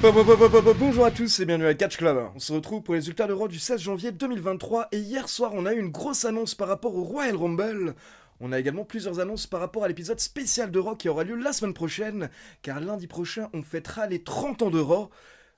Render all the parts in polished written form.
Bonjour à tous et bienvenue à Catch Club. On se retrouve pour les résultats de Raw du 16 janvier 2023 et hier soir on a eu une grosse annonce par rapport au Royal Rumble. On a également plusieurs annonces par rapport à l'épisode spécial de Raw qui aura lieu la semaine prochaine, car lundi prochain on fêtera les 30 ans de Raw.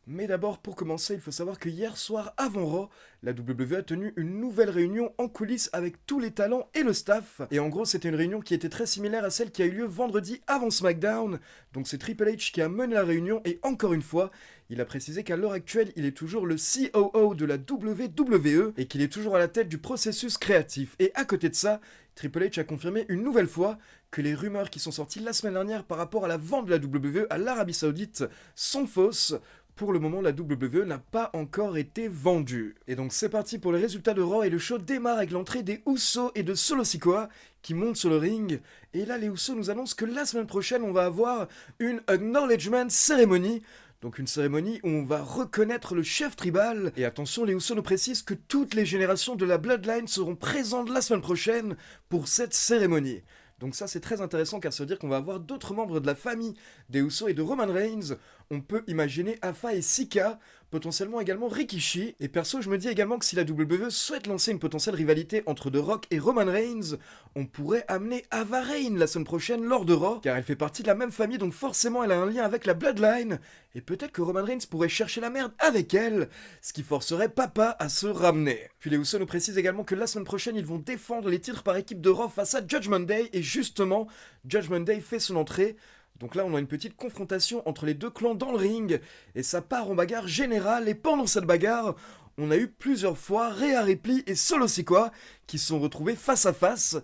Mais d'abord, pour commencer, il faut savoir que hier soir, avant Raw, la WWE a tenu une nouvelle réunion en coulisses avec tous les talents et le staff. Et en gros, c'était une réunion qui était très similaire à celle qui a eu lieu vendredi avant SmackDown. Donc c'est Triple H qui a mené la réunion et encore une fois, il a précisé qu'à l'heure actuelle, il est toujours le COO de la WWE et qu'il est toujours à la tête du processus créatif. Et à côté de ça, Triple H a confirmé une nouvelle fois que les rumeurs qui sont sorties la semaine dernière par rapport à la vente de la WWE à l'Arabie Saoudite sont fausses. Pour le moment, la WWE n'a pas encore été vendue. Et donc c'est parti pour les résultats de Raw et le show démarre avec l'entrée des Usos et de Solo Sikoa qui montent sur le ring. Et là, les Usos nous annoncent que la semaine prochaine, on va avoir une Acknowledgement Ceremony. Donc une cérémonie où on va reconnaître le chef tribal. Et attention, les Usos nous précisent que toutes les générations de la Bloodline seront présentes la semaine prochaine pour cette cérémonie. Donc ça c'est très intéressant car ça veut dire qu'on va avoir d'autres membres de la famille des Usos et de Roman Reigns. On peut imaginer Afa et Sika, potentiellement également Rikishi. Et perso je me dis également que si la WWE souhaite lancer une potentielle rivalité entre The Rock et Roman Reigns, on pourrait amener Ava Raine la semaine prochaine lors de Raw, car elle fait partie de la même famille donc forcément elle a un lien avec la Bloodline. Et peut-être que Roman Reigns pourrait chercher la merde avec elle, ce qui forcerait Papa à se ramener. Puis les Usos nous précisent également que la semaine prochaine ils vont défendre les titres par équipe de Raw face à Judgment Day. Et justement, Judgment Day fait son entrée. Donc là, on a une petite confrontation entre les deux clans dans le ring, et ça part en bagarre générale, et pendant cette bagarre, on a eu plusieurs fois Rhea Ripley et Solo Sikoa qui se sont retrouvés face à face,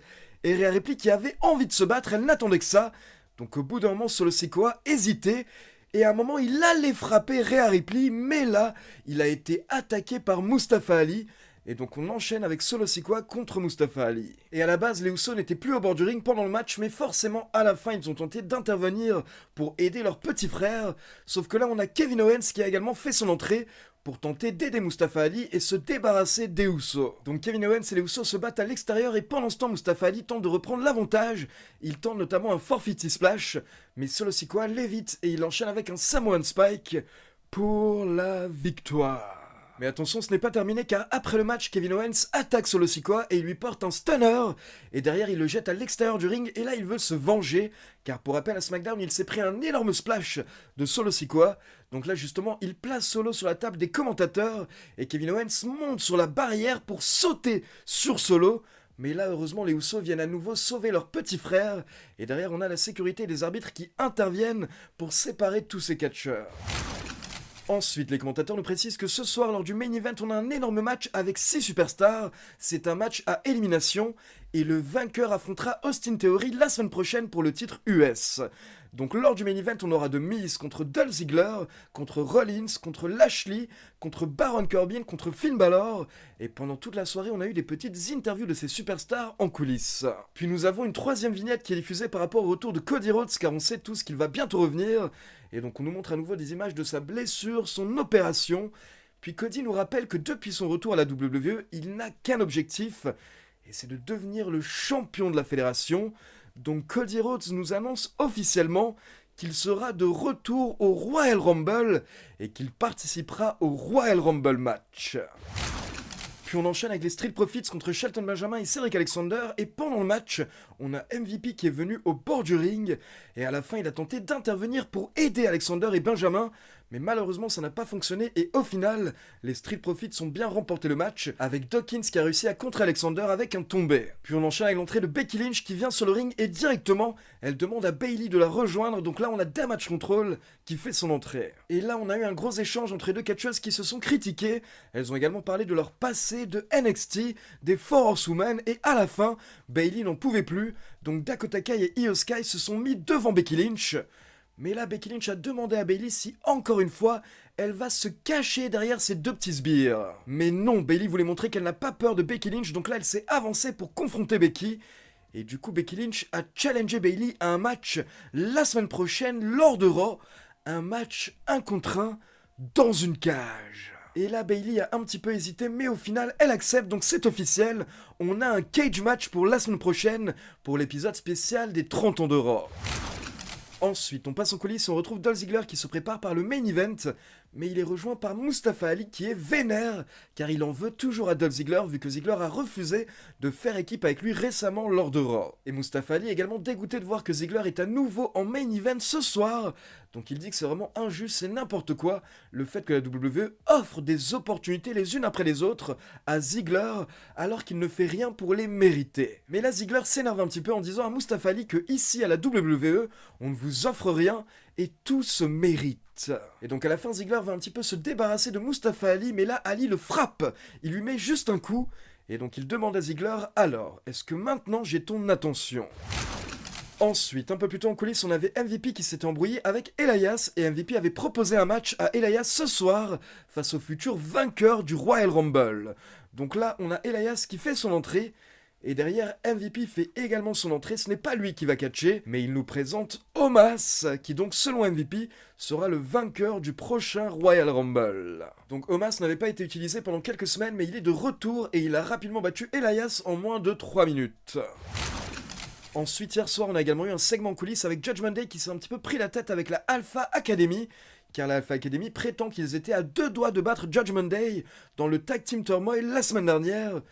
et Rhea Ripley qui avait envie de se battre, elle n'attendait que ça, donc au bout d'un moment, Solo Sikoa hésitait, et à un moment, il allait frapper Rhea Ripley, mais là, il a été attaqué par Mustafa Ali. Et donc on enchaîne avec Solo Sikoa contre Mustafa Ali. Et à la base, les Usos n'étaient plus au bord du ring pendant le match, mais forcément à la fin ils ont tenté d'intervenir pour aider leur petit frère. Sauf que là on a Kevin Owens qui a également fait son entrée pour tenter d'aider Mustafa Ali et se débarrasser des Usos. Donc Kevin Owens et les Usos se battent à l'extérieur et pendant ce temps Mustafa Ali tente de reprendre l'avantage. Il tente notamment un 450 splash, mais Solo Sikoa l'évite et il enchaîne avec un Samoan Spike pour la victoire. Mais attention, ce n'est pas terminé car après le match, Kevin Owens attaque Solo Sikoa et il lui porte un stunner. Et derrière, il le jette à l'extérieur du ring et là, il veut se venger. Car pour rappel, à SmackDown, il s'est pris un énorme splash de Solo Sikoa. Donc là, justement, il place Solo sur la table des commentateurs et Kevin Owens monte sur la barrière pour sauter sur Solo. Mais là, heureusement, les Usos viennent à nouveau sauver leur petit frère. Et derrière, on a la sécurité des arbitres qui interviennent pour séparer tous ces catcheurs. Ensuite, les commentateurs nous précisent que ce soir, lors du main event, on a un énorme match avec 6 superstars. C'est un match à élimination et le vainqueur affrontera Austin Theory la semaine prochaine pour le titre US. Donc lors du main event, on aura The Miz contre Dolph Ziggler, contre Rollins, contre Lashley, contre Baron Corbin, contre Finn Balor. Et pendant toute la soirée, on a eu des petites interviews de ces superstars en coulisses. Puis nous avons une troisième vignette qui est diffusée par rapport au retour de Cody Rhodes, car on sait tous qu'il va bientôt revenir. Et donc on nous montre à nouveau des images de sa blessure, son opération. Puis Cody nous rappelle que depuis son retour à la WWE, il n'a qu'un objectif, et c'est de devenir le champion de la fédération. Donc Cody Rhodes nous annonce officiellement qu'il sera de retour au Royal Rumble et qu'il participera au Royal Rumble match. Puis on enchaîne avec les Street Profits contre Shelton Benjamin et Cedric Alexander, et pendant le match, on a MVP qui est venu au bord du ring, et à la fin il a tenté d'intervenir pour aider Alexander et Benjamin, mais malheureusement ça n'a pas fonctionné, et au final, les Street Profits ont bien remporté le match, avec Dawkins qui a réussi à contrer Alexander avec un tombé. Puis on enchaîne avec l'entrée de Becky Lynch qui vient sur le ring, et directement, elle demande à Bayley de la rejoindre, donc là on a Damage Control qui fait son entrée. Et là on a eu un gros échange entre les deux catcheuses qui se sont critiquées, elles ont également parlé de leur passé de NXT, des Four Horsewomen, et à la fin, Bayley n'en pouvait plus, donc Dakota Kai et Io Sky se sont mis devant Becky Lynch. Mais là, Becky Lynch a demandé à Bayley si, encore une fois, elle va se cacher derrière ces deux petits sbires. Mais non, Bayley voulait montrer qu'elle n'a pas peur de Becky Lynch, donc là, elle s'est avancée pour confronter Becky. Et du coup, Becky Lynch a challengé Bayley à un match la semaine prochaine, lors de Raw. Un match 1 contre 1 dans une cage. Et là, Bayley a un petit peu hésité, mais au final, elle accepte, donc c'est officiel. On a un cage match pour la semaine prochaine, pour l'épisode spécial des 30 ans de Raw. Ensuite, on passe en coulisses et on retrouve Dolph Ziggler qui se prépare par le main event, mais il est rejoint par Mustafa Ali qui est vénère, car il en veut toujours à Dolph Ziggler vu que Ziggler a refusé de faire équipe avec lui récemment lors de Raw. Et Mustafa Ali est également dégoûté de voir que Ziggler est à nouveau en main event ce soir, donc il dit que c'est vraiment injuste, c'est n'importe quoi, le fait que la WWE offre des opportunités les unes après les autres à Ziggler, alors qu'il ne fait rien pour les mériter. Mais là Ziggler s'énerve un petit peu en disant à Mustafa Ali que ici à la WWE, on ne vous offre rien et tout se mérite. Et donc à la fin Ziggler va un petit peu se débarrasser de Mustafa Ali, mais là Ali le frappe, il lui met juste un coup, et donc il demande à Ziggler, alors, est-ce que maintenant j'ai ton attention ? Ensuite, un peu plus tôt en coulisses, on avait MVP qui s'était embrouillé avec Elias, et MVP avait proposé un match à Elias ce soir, face au futur vainqueur du Royal Rumble. Donc là, on a Elias qui fait son entrée, et derrière, MVP fait également son entrée, ce n'est pas lui qui va catcher, mais il nous présente Omos, qui donc selon MVP, sera le vainqueur du prochain Royal Rumble. Donc Omos n'avait pas été utilisé pendant quelques semaines, mais il est de retour, et il a rapidement battu Elias en moins de 3 minutes. Ensuite, hier soir, on a également eu un segment en coulisses avec Judgment Day qui s'est un petit peu pris la tête avec la Alpha Academy, car la Alpha Academy prétend qu'ils étaient à 2 doigts de battre Judgment Day dans le Tag Team Turmoil la semaine dernière.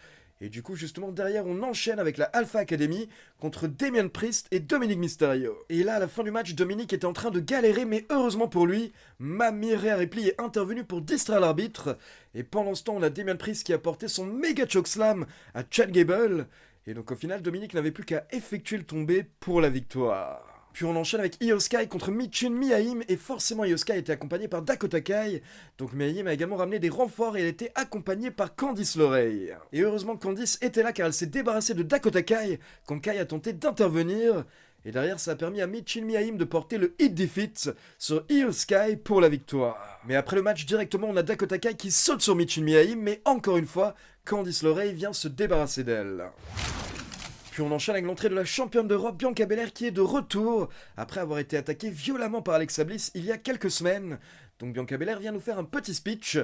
Et du coup, justement, derrière, on enchaîne avec la Alpha Academy contre Damian Priest et Dominic Mysterio. Et là, à la fin du match, Dominic était en train de galérer, mais heureusement pour lui, Mamie Rhea Ripley est intervenue pour distraire l'arbitre. Et pendant ce temps, on a Damian Priest qui a porté son méga chokeslam à Chad Gable. Et donc au final, Dominic n'avait plus qu'à effectuer le tombé pour la victoire. Puis on enchaîne avec Io Sky contre Michin Miaim, et forcément Io Sky était accompagné par Dakota Kai, donc Miaim a également ramené des renforts et elle était accompagnée par Candice LeRae. Et heureusement Candice était là car elle s'est débarrassée de Dakota Kai quand Kai a tenté d'intervenir, et derrière ça a permis à Michin Miaim de porter le hit defeat sur Io Sky pour la victoire. Mais après le match directement on a Dakota Kai qui saute sur Michin Miaim, mais encore une fois, Candice LeRae vient se débarrasser d'elle. Puis on enchaîne avec l'entrée de la championne d'Europe Bianca Belair qui est de retour après avoir été attaquée violemment par Alexa Bliss il y a quelques semaines. Donc Bianca Belair vient nous faire un petit speech,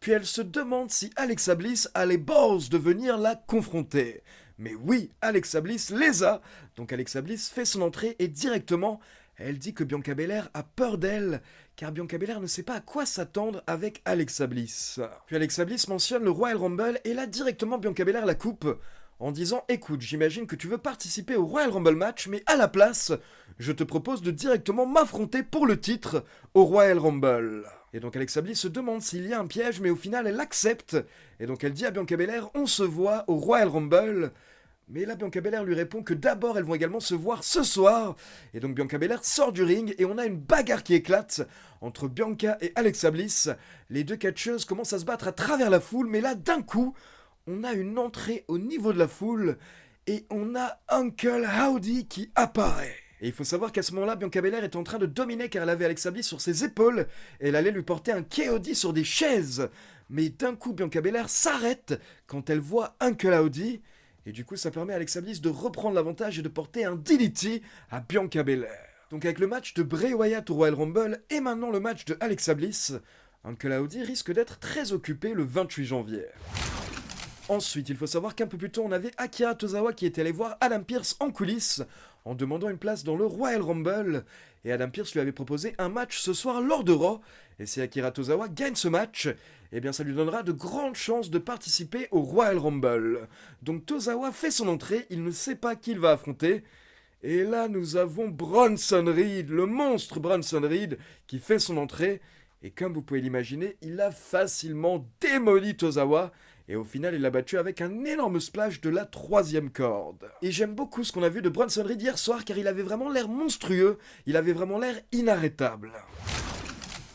puis elle se demande si Alexa Bliss a les balls de venir la confronter. Mais oui, Alexa Bliss les a. Donc Alexa Bliss fait son entrée et directement, elle dit que Bianca Belair a peur d'elle, car Bianca Belair ne sait pas à quoi s'attendre avec Alexa Bliss. Puis Alexa Bliss mentionne le Royal Rumble et là directement Bianca Belair la coupe en disant « Écoute, j'imagine que tu veux participer au Royal Rumble match, mais à la place, je te propose de directement m'affronter pour le titre au Royal Rumble. » Et donc Alexa Bliss se demande s'il y a un piège, mais au final elle accepte. Et donc elle dit à Bianca Belair « On se voit au Royal Rumble ». Mais là, Bianca Belair lui répond que d'abord, elles vont également se voir ce soir. Et donc Bianca Belair sort du ring et on a une bagarre qui éclate entre Bianca et Alexa Bliss. Les deux catcheuses commencent à se battre à travers la foule, mais là, d'un coup, on a une entrée au niveau de la foule et on a Uncle Howdy qui apparaît. Et il faut savoir qu'à ce moment-là, Bianca Belair est en train de dominer car elle avait Alexa Bliss sur ses épaules et elle allait lui porter un KOD sur des chaises. Mais d'un coup, Bianca Belair s'arrête quand elle voit Uncle Howdy. Et du coup, ça permet à Alexa Bliss de reprendre l'avantage et de porter un DDT à Bianca Belair. Donc avec le match de Bray Wyatt au Royal Rumble et maintenant le match de Alexa Bliss, Uncle Howdy risque d'être très occupé le 28 janvier. Ensuite, il faut savoir qu'un peu plus tôt, on avait Akira Tozawa qui était allé voir Adam Pearce en coulisses en demandant une place dans le Royal Rumble. Et Adam Pearce lui avait proposé un match ce soir lors de Raw. Et si Akira Tozawa gagne ce match, eh bien ça lui donnera de grandes chances de participer au Royal Rumble. Donc Tozawa fait son entrée, il ne sait pas qui il va affronter. Et là, nous avons Bronson Reed, le monstre Bronson Reed, qui fait son entrée. Et comme vous pouvez l'imaginer, il a facilement démoli Tozawa. Et au final, il l'a battu avec un énorme splash de la 3e corde. Et j'aime beaucoup ce qu'on a vu de Bronson Reed hier soir, car il avait vraiment l'air monstrueux, il avait vraiment l'air inarrêtable.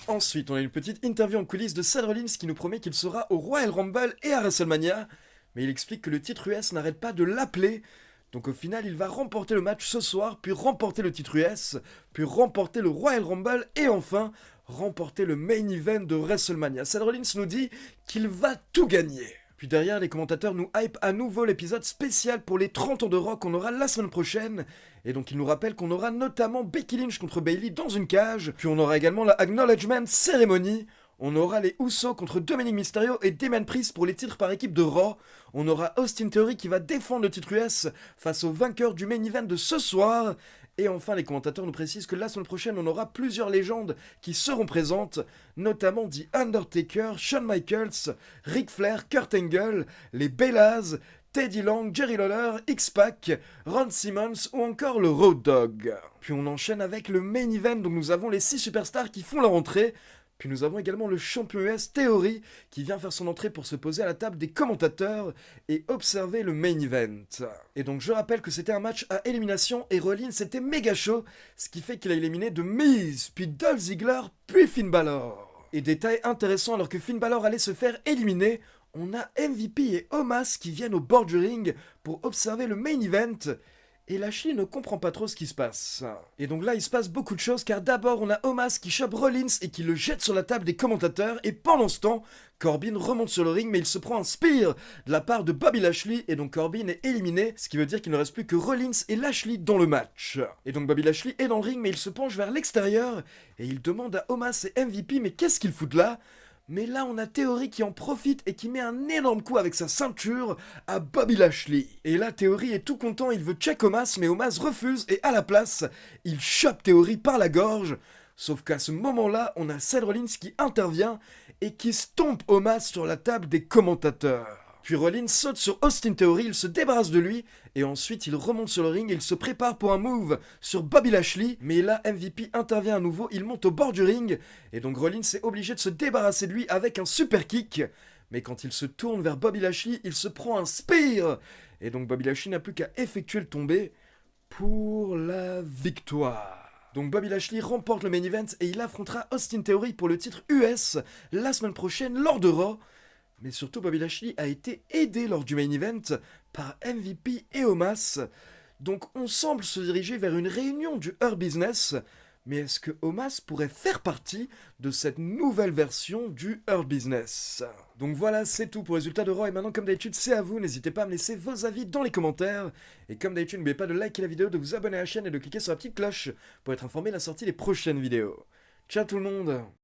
Ensuite, on a une petite interview en coulisses de Seth Rollins qui nous promet qu'il sera au Royal Rumble et à WrestleMania, mais il explique que le titre US n'arrête pas de l'appeler. Donc au final, il va remporter le match ce soir, puis remporter le titre US, puis remporter le Royal Rumble et enfin remporter le main event de WrestleMania. Seth Rollins nous dit qu'il va tout gagner. Puis derrière, les commentateurs nous hype à nouveau l'épisode spécial pour les 30 ans de Raw qu'on aura la semaine prochaine. Et donc ils nous rappellent qu'on aura notamment Becky Lynch contre Bayley dans une cage. Puis on aura également la Acknowledgement Ceremony On aura les Usos contre Dominic Mysterio et Damien Priest pour les titres par équipe de Raw. On aura Austin Theory qui va défendre le titre US face au vainqueur du main event de ce soir. Et enfin, les commentateurs nous précisent que la semaine prochaine, on aura plusieurs légendes qui seront présentes, notamment The Undertaker, Shawn Michaels, Ric Flair, Kurt Angle, les Bellas, Teddy Long, Jerry Lawler, X-Pac, Ron Simmons ou encore le Road Dogg. Puis on enchaîne avec le main event, donc nous avons les 6 superstars qui font leur entrée. Puis nous avons également le champion US Theory qui vient faire son entrée pour se poser à la table des commentateurs et observer le main event. Et donc je rappelle que c'était un match à élimination et Rollins était méga chaud, ce qui fait qu'il a éliminé The Miz, puis Dolph Ziggler, puis Finn Balor. Et détail intéressant, alors que Finn Balor allait se faire éliminer, on a MVP et Omos qui viennent au bord du ring pour observer le main event. Et Lashley ne comprend pas trop ce qui se passe. Et donc là, il se passe beaucoup de choses, car d'abord, on a Omos qui chope Rollins et qui le jette sur la table des commentateurs, et pendant ce temps, Corbin remonte sur le ring, mais il se prend un spear de la part de Bobby Lashley, et donc Corbin est éliminé, ce qui veut dire qu'il ne reste plus que Rollins et Lashley dans le match. Et donc Bobby Lashley est dans le ring, mais il se penche vers l'extérieur, et il demande à Omos et MVP, mais qu'est-ce qu'ils foutent là ? Mais là, on a Theory qui en profite et qui met un énorme coup avec sa ceinture à Bobby Lashley. Et là, Theory est tout content, il veut check Omos, mais Omos refuse et à la place, il chope Theory par la gorge. Sauf qu'à ce moment-là, on a Seth Rollins qui intervient et qui stompe Omos sur la table des commentateurs. Puis Rollins saute sur Austin Theory, il se débarrasse de lui, et ensuite il remonte sur le ring et il se prépare pour un move sur Bobby Lashley, mais là MVP intervient à nouveau, il monte au bord du ring, et donc Rollins est obligé de se débarrasser de lui avec un super kick, mais quand il se tourne vers Bobby Lashley, il se prend un spear, et donc Bobby Lashley n'a plus qu'à effectuer le tombé pour la victoire. Donc Bobby Lashley remporte le main event et il affrontera Austin Theory pour le titre US la semaine prochaine lors de Raw. Mais surtout, Bobby Lashley a été aidé lors du main event par MVP et Omos. Donc on semble se diriger vers une réunion du Hurt Business. Mais est-ce que Omos pourrait faire partie de cette nouvelle version du Hurt Business? Donc voilà, c'est tout pour les résultats de Raw. Et maintenant, comme d'habitude, c'est à vous. N'hésitez pas à me laisser vos avis dans les commentaires. Et comme d'habitude, n'oubliez pas de liker la vidéo, de vous abonner à la chaîne et de cliquer sur la petite cloche pour être informé de la sortie des prochaines vidéos. Ciao tout le monde!